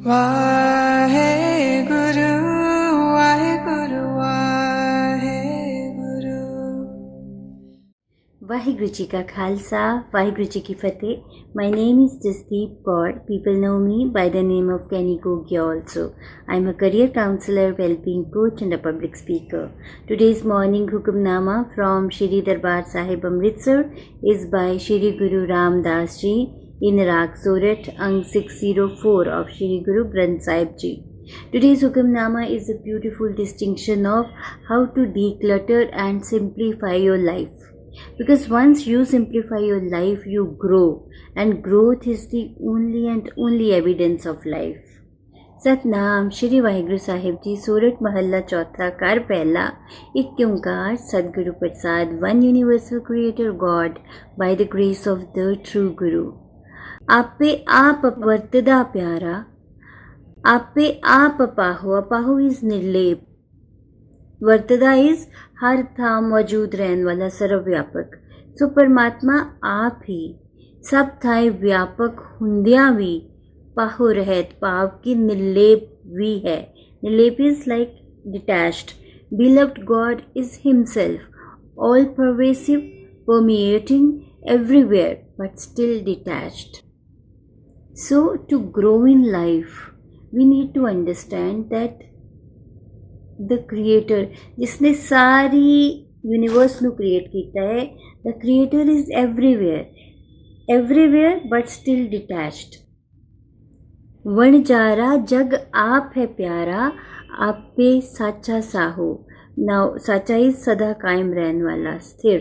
Waheguru Waheguru Waheguru. Vaheguru Ji Ka Khalsa, Vaheguru Ji Ki Fateh. My name is Jasdeep Kaur. People know me by the name of Kenny Gogia also. I'm a career counselor, well-being coach and a public speaker. Today's morning Hukamnama from Shri Darbar Sahib Amritsar is by Shri Guru Ram Das Ji in Rag Sorat, Ang 604 of Shri Guru Granth Sahib Ji. Today's Hukamnama is a beautiful distinction of how to declutter and simplify your life. Because once you simplify your life, you grow, and growth is the only and only evidence of life. Satnam Shri Waheguru Sahib जी। सूरत महल्ला चौथा कर पहला एक ओंकार सदगुरु प्रसाद one universal creator God by the grace of the true guru. आपे आप वर्तदा प्यारा, आपे आप अपाहो, अपाहो इज निर्लेप, वर्तदा इज हर था मौजूद रहने वाला सर्वव्यापक। सो परमात्मा आप ही सब थाए व्यापक हुंदिया भी पाहो रहत पाव की निर्लेप भी है। निर्लेप is like detached. Beloved God is himself all pervasive, permeating everywhere but still detached. So to grow in life we need to understand that the creator जिसने सारी यूनिवर्स ਨੂੰ क्रिएट किया है, the creator is everywhere but still detached. Vanzara जग आप है प्यारा, आप पे साचा साहो। नाउ साचा इज सदा कायम रहने वाला स्थिर,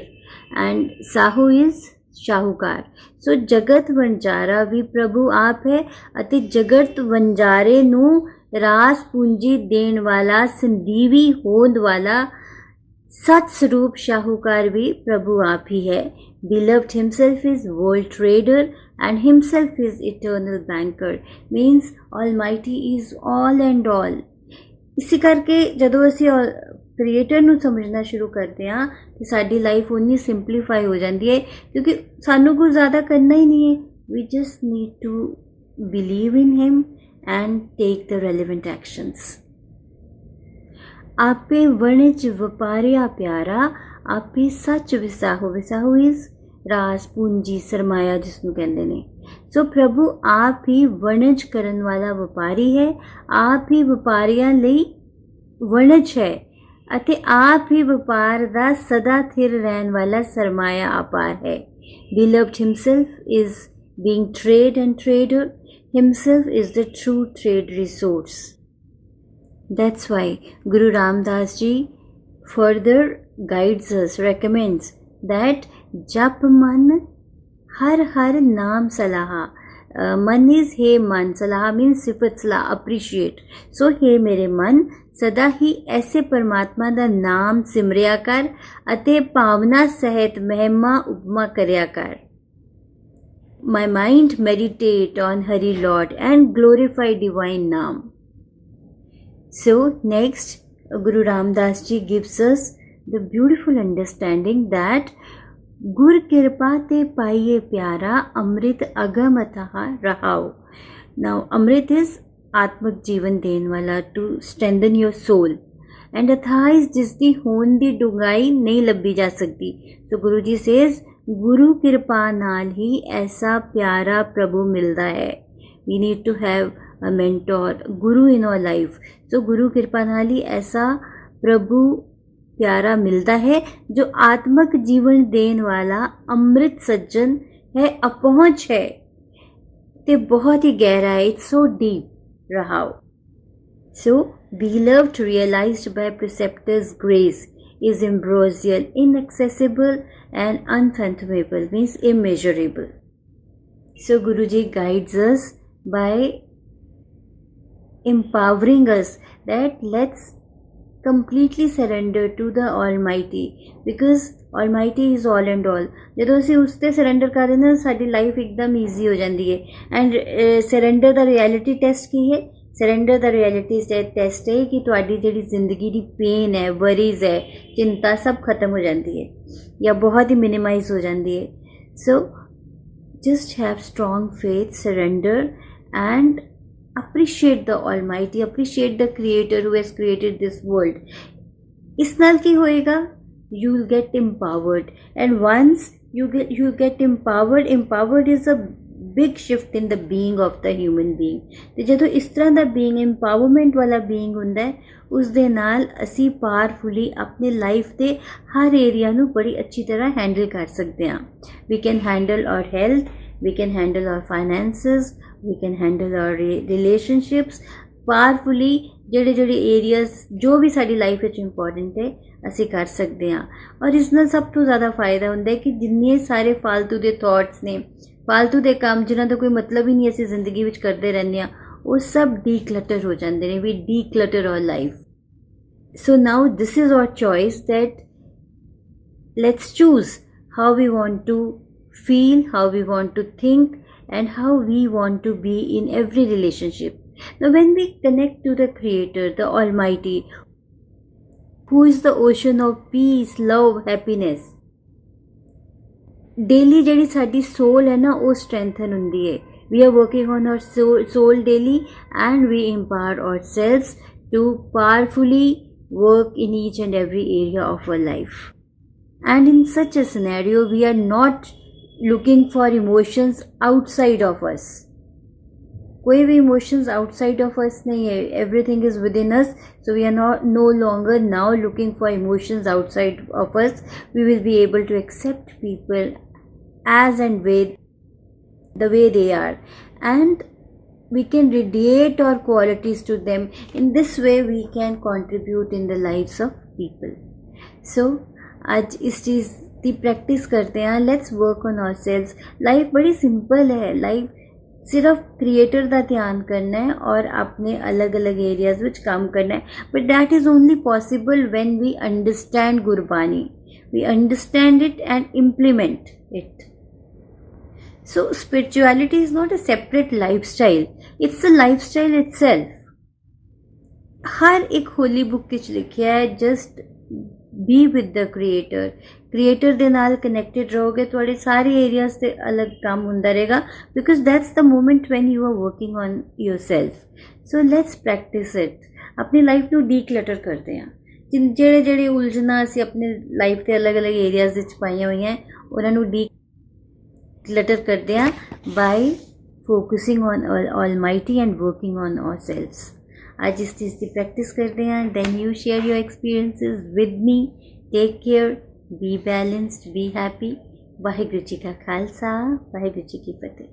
एंड साहो इज शाहूकार। सो जगत वणजारा भी प्रभु आप है, अति जगत वणजारे नू रास पूंजी देण वाला, संदीवी होंद वाला सत स्वरूप शाहूकार भी प्रभु आप ही है। Beloved himself is world trader and himself is eternal banker, means Almighty is all and all. इसी करके जदों असी क्रिएटर ਨੂੰ समझना शुरू करते हैं तो साडी लाइफ उन्नी सिंपलीफाई हो जाती है, क्योंकि सानू कुछ ज़्यादा करना ही नहीं है। We just need to believe in him and take the relevant actions. आपे वणिज वपारिया प्यारा, आपे सच विसाहो। विसाहो इज रास पूंजी सरमाया जिसनू कहते ने। सो प्रभु आप ही वणिज करन वाला वपारी है, आप ही वपारियां लई वणिज है, अते आप ही व्यापार दा सदा थिर रहन वाला सरमाया अपार है। Beloved himself is being trade and trader, himself is the true trade resource. That's why Guru Ram Das Ji further guides us, recommends that jap man har har naam salaha. Man is hey man, salaha means sifat salah, appreciate. So hey mere man, सदा ही ऐसे परमात्मा दा नाम सिमरिया कर अते भावना सहित महिमा उपमा करया कर। My mind meditate on Hari Lord and glorify divine name. So next Guru Ram Das Ji gives us the beautiful understanding that गुर कृपा ते पाइये प्यारा, अमृत अगम अथाह रहाओ। Now अमृत is आत्मक जीवन देने वाला, to strengthen your soul, and अथाह इज जिसकी होंद दी डुंगाई नहीं लभी जा सकती। तो गुरु जी सेज गुरु कृपा नाल ही ऐसा प्यारा प्रभु मिलता है। We need to have a mentor guru in our life. सो गुरु कृपा नाल ही ऐसा प्रभु प्यारा मिलता है जो आत्मक जीवन देने वाला अमृत सज्जन है, अपहुंच है ते बहुत ही गहरा है। It's so deep Rahao. So, beloved realized by preceptor's grace is ambrosial, inaccessible and unfathomable, means immeasurable. So, Guruji guides us by empowering us that let's completely surrender to the Almighty, because Almighty is all and all. ਜਦੋਂ ਅਸੀਂ ਉਸ ਤੇ surrender ਕਰ ਦਿੰਦੇ ਹਾਂ ਸਾਡੀ life ਇੱਕਦਮ easy ਹੋ ਜਾਂਦੀ ਹੈ। ਐਂਡ ਸਰੈਂਡਰ ਦਾ ਰਿਐਲਿਟੀ ਟੈਸਟ ਕੀ ਹੈ? ਸਰੈਂਡਰ ਦਾ ਰਿਐਲਿਟੀ ਟੈਸਟ ਹੈ ਕਿ ਤੁਹਾਡੀ ਜਿਹੜੀ ਜ਼ਿੰਦਗੀ ਦੀ ਪੇਨ ਹੈ, ਵਰੀਜ਼ ਹੈ, ਚਿੰਤਾ ਸਭ ਖਤਮ ਹੋ ਜਾਂਦੀ ਹੈ ਜਾਂ ਬਹੁਤ ਹੀ ਮਿਨੀਮਾਈਜ਼ ਹੋ ਜਾਂਦੀ ਹੈ। ਸੋ just have strong faith, surrender, and appreciate the Almighty, appreciate the Creator who has created this world. इस नाल की होएगा, you will get empowered, and once you get empowered is a big shift in the being of the human being. ਤੇ ਜਦੋਂ ਇਸ ਤਰ੍ਹਾਂ ਦਾ being empowerment ਵਾਲਾ being ਹੁੰਦਾ ਹੈ, ਉਸ ਦੇ ਨਾਲ ਅਸੀਂ ਪਾਵਰਫੁਲੀ ਆਪਣੇ ਲਾਈਫ ਦੇ ਹਰ ਏਰੀਆ ਨੂੰ ਬੜੀ ਅੱਛੀ ਤਰ੍ਹਾਂ ਹੈਂਡਲ ਕਰ ਸਕਦੇ ਹਾਂ. We can handle our health, we can handle our finances, we can handle our relationships ਪਾਵਰਫੁਲੀ. ਜਿਹੜੇ ਏਰੀਆਜ਼ ਜੋ ਵੀ ਸਾਡੀ ਲਾਈਫ ਵਿੱਚ ਇੰਪੋਰਟੈਂਟ ਹੈ ਅਸੀਂ ਕਰ ਸਕਦੇ ਹਾਂ. ਔਰ ਇਸ ਨਾਲ ਸਭ ਤੋਂ ਜ਼ਿਆਦਾ ਫਾਇਦਾ ਹੁੰਦਾ ਹੈ ਕਿ ਜਿੰਨੇ ਸਾਰੇ ਫਾਲਤੂ ਦੇ ਥਾਟਸ ਨੇ, ਫਾਲਤੂ ਦੇ ਕੰਮ ਜਿਨ੍ਹਾਂ ਦਾ ਕੋਈ ਮਤਲਬ ਹੀ ਨਹੀਂ ਅਸੀਂ ਜ਼ਿੰਦਗੀ ਵਿੱਚ ਕਰਦੇ ਰਹਿੰਦੇ ਹਾਂ, ਉਹ ਸਭ ਡੀਕਲਟਰ ਹੋ ਜਾਂਦੇ ਨੇ. We declutter our life. So now this is our choice that let's choose how we want to feel, how we want to think, and how we want to be in every relationship. Now when we connect to the Creator, the Almighty, who is the ocean of peace, love, happiness, daily ਜਿਹੜੀ ਸਾਡੀ soul ਹੈ ਨਾ ਉਹ strengthen ਹੁੰਦੀ ਹੈ. We are working on our soul daily, and we empower ourselves to powerfully work in each and every area of our life. And in such a scenario, we are not looking for emotions outside of us. कोई भी emotions outside of us नहीं है. Everything is within us. So we are no longer now looking for emotions outside of us. We will be able to accept people as and the way they are, and we can radiate our qualities to them. In this way we can contribute in the lives of people. So आज इस चीज़ ਦੀ practice ਕਰਦੇ ਹਾਂ. Let's work on ourselves. Life ਬੜੀ simple ਹੈ. Life ਸਿਰਫ creator ਦਾ ਧਿਆਨ ਕਰਨਾ ਹੈ ਔਰ ਆਪਣੇ ਅਲੱਗ-ਅਲੱਗ ਏਰੀਆਜ਼ ਵਿੱਚ ਕੰਮ ਕਰਨਾ ਹੈ. But that is only possible when we understand Gurbani. We understand it and implement it. So spirituality is not a separate lifestyle, it's a lifestyle itself. ਹਰ ਇੱਕ ਹੋਲੀ ਬੁੱਕ ਵਿੱਚ ਲਿਖਿਆ ਹੈ just be with the creator. Creator ਦੇ ਨਾਲ connected ਰਹੋਗੇ, ਤੁਹਾਡੇ ਸਾਰੇ ਏਰੀਆਜ਼ 'ਤੇ ਅਲੱਗ ਕੰਮ ਹੁੰਦਾ ਰਹੇਗਾ, because that's the moment when you are working on your self. So let's practice it. ਆਪਣੀ ਲਾਈਫ ਨੂੰ ਡੀਕਲਟਰ ਕਰਦੇ ਹਾਂ. ਜਿਹੜੇ ਉਲਝਣਾਂ ਅਸੀਂ ਆਪਣੇ ਲਾਈਫ ਦੇ ਅਲੱਗ-ਅਲੱਗ ਏਰੀਆਜ਼ ਵਿੱਚ ਪਾਈਆਂ ਹੋਈਆਂ ਉਹਨਾਂ ਨੂੰ ਡੀਕਲਟਰ ਕਰਦੇ ਹਾਂ by focusing on Almighty and working on ourselves. आज इस चीज़ की प्रैक्टिस करते हैं. Then you share your experiences with me. Take care, be balanced, be happy. Waheguru ji का खालसा, वाहिगुरु जी की फतेह.